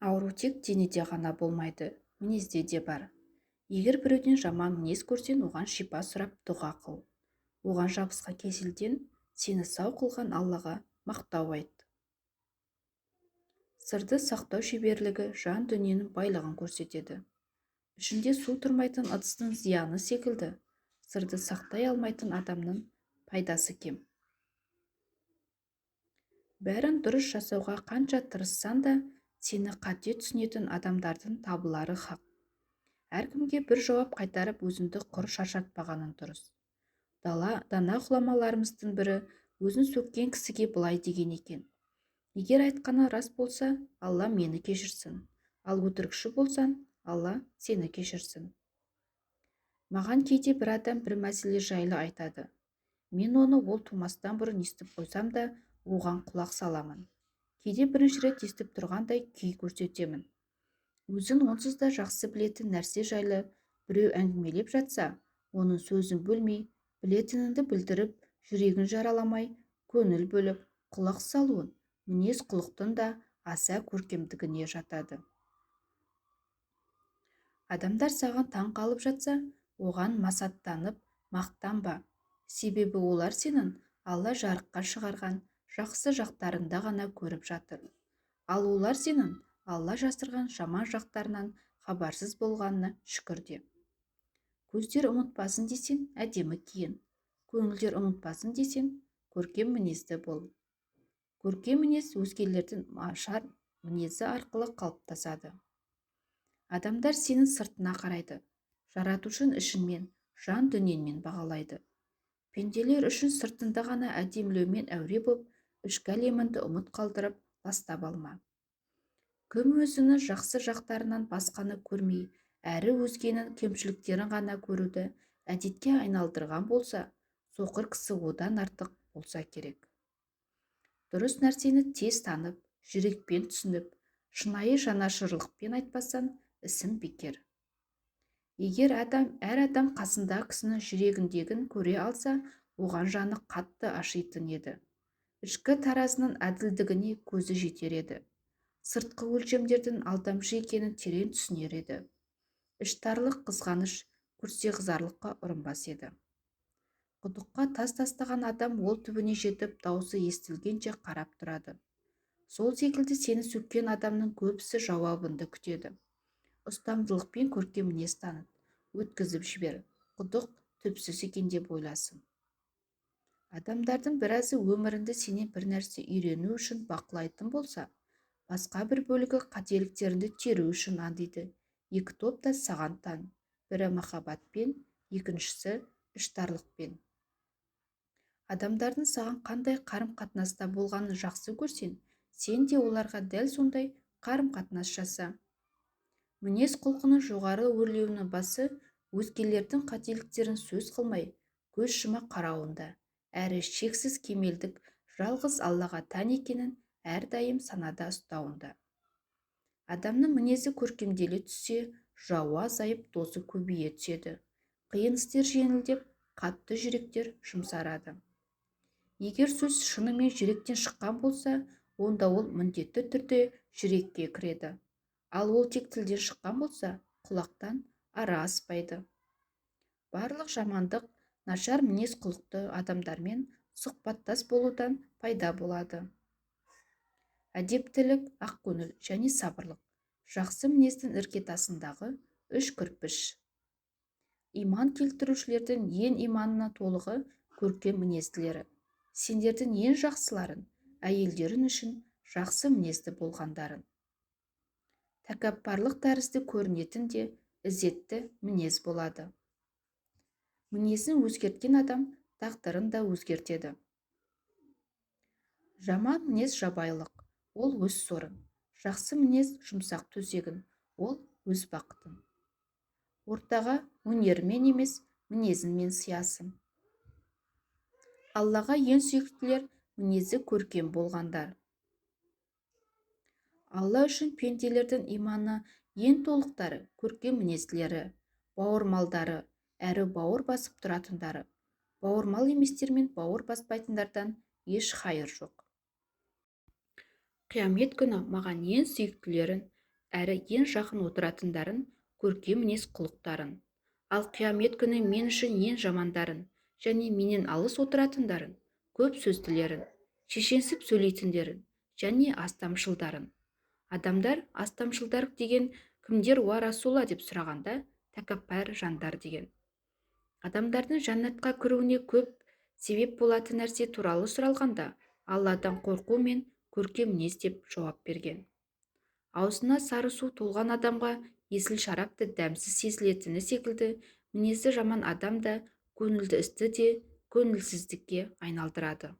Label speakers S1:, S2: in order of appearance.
S1: Ауру тек денеде ғана болмайды, мінезде де бар. Егер біреуден жаман мінез көрсең, оған шипа сұрап дұға қыл. Оған жабысқан кеселден сені сау қылған Аллаға мақтау айт. Сырды сақтау шеберлігі жан дүниенің байлығын көрсетеді. Ішінде су тұрмайтын ыдыстың зияны секілді, сырды сақтай алмайтын адамның пайдасы кем. Бәрін дұрыс жасауға қанша тырыссан да, сені қате түсінетін адамдардың табылары хақ. Әркімге бір жауап қайтарып өзіңді құр шаршатпағаның дұрыс. Дана ғұламаларымыздың бірі өзін сөккен кісіге былай деген екен: егер айтқаны рас болса, Алла мені кешірсін, ал өтірікші болсан, Алла сені кешірсін. Маған кейде бір адам бір мәселе жайлы айтады. Мен оны ол тумастан бұрын естіп қойсам да, оған құлақ саламын. Кейде бірінші рет естіп тұрғандай күй көрсетемін. Өзін онсыз да жақсы білетін нәрсе жайлы біреу әңгімелеп жатса, оның сөзін бөлмей, білетініңді білдіріп, жүрегін жараламай, көңіл бөліп, құлақ салуын мінез құлықтың да аса көркемдігіне жатады. Адамдар саған таң қалып жатса, оған масаттанып мақтанба. Себебі олар сенің Алла жарыққа шығарған жақсы жақтарында ғана көріп жатыр. Ал олар сенің Алла жасырған жаман жақтарынан хабарсыз болғанына шүкір де. Көздер ұмытпасын десең, әдемі киін. Көңілдер ұмытпасын десең, көркем мінезді бол. Көркем мінез өзгелердің нашар мінезі арқылы қалыптасады. Адамдар сенің сыртына қарайды, жаратушын ішінмен, жан дүниенмен бағалайды. Пенделер үшін сыртында ғана әдемілеумен әуре боп, ішкі әлеміңді ұмыт қалдырып ластап алма. Кім өзінің жақсы жақтарынан басқаны көрмей, әрі өзгенің кемшіліктерін ғана көруді әдетке айналдырған болса, соқыр кісі одан артық болса керек. Дұрыс нәрсені тез танып, жүрекпен түсініп, шынайы жанашырлықпен айтпасан, ісің бекер. Егер әр адам қасында кісінің жүрегіндегін көре алса, оған жаны қатты ашитын еді. Ішкі таразының әділдігіне көзі жетер еді. Сыртқы өлшемдердің алдамшы екенін терең түсінер еді. Іштарлық қызғаныш көрсеғызарлыққа ұрынбас еді. Құдыққа тас тастаған адам ол түбіне жетіп, даусы естілгенше қарап тұрады. Сол секілді сені сөккен адамның көбісі жауабынды күтеді. Ұстамдылықпен көркем мінез танып, өткізіп жібер, құдық түпсіз екен деп ойласын. Адамдардың біразы өмірінде сенен бір нәрсе үйрену үшін бақылайтын болса, басқа бір бөлігі қателіктеріңді теру үшін андиды. Екі топ та саған таң, бірі махаббатпен, екіншісі іштарлықпен. Адамдардың саған қандай қарым-қатынаста болғанын жақсы көрсең, сен де оларға дәл сондай қарым-қатынас жаса. Мінез құлқының жоғары өрлеуінің басы өзгелердің қателіктерін сөз қылмай, көз жұма қарауында, әрі шексіз кемелдік жалғыз Аллаға тән екенін әрдайым санада ұстауында. Адамның мінезі көркемделе түссе, жауы азайып, досы көбейе түседі. Қиын істер жеңілдеп, қатты жүректер жұмсарады. Егер сөз шынымен жүректен шыққан болса, онда ол міндетті түрде жүрекке кіреді. Ал ол тек тілден шыққан болса, құлақтан ара аспайды. Барлық жамандық нашар мінез құлықты адамдармен сұхбаттас болудан пайда болады. Әдептілік, ақкөңіл және сабырлық жақсы мінездің іргетасындағы үш кірпіш. Иман келтірушілердің ең иманына толығы көркем мінезділері. Сендердің ең жақсыларын, әйелдерің үшін жақсы мінезді болғандарын. Тәкаппарлық тәрізді көрінетін де ізетті мінез болады. Мінезін өзгерткен адам тағдырын да өзгертеді. Жаман мінез жабайылық, ол өз сорын. Жақсы мінез жұмсақ төсегін, ол өз бақытын. Ортаға өнерімен емес, мінезінмен сиясын. Аллаға ең сүйіктілер мінезі көркем болғандар. Алла үшін пенделердің иманы ең толықтары, көркем мінезділері, бауырмалдары, әрі бауыр басып тұратындары. Бауырмал еместермен бауыр баспайтындардан еш хайыр жоқ. Қиямет күні маған ең сүйіктілерін, әрі ең жақын отыратындарын, көркем мінез құлықтарын. Ал қиямет күні мен үшін ең жамандарын және менен алыс отыратындарын, көп сөзділерін, шешенсіп сөйлейтіндерін және астамшылдарын. Адамдар астамшылдар деген кімдер уа Расула деп сұрағанда, тәкаппар жандар деген. Адамдардың жәннатқа кіруіне көп себеп болатын нәрсе туралы сұралғанда, Алладан қорқу мен көркем мінез деп жауап берген. Аузына сары су толған адамға есіл шарапты дәмсіз сезілетіні секілді, мінезі жаман адам да көңілді істі де көңілсіздікке айналдырады.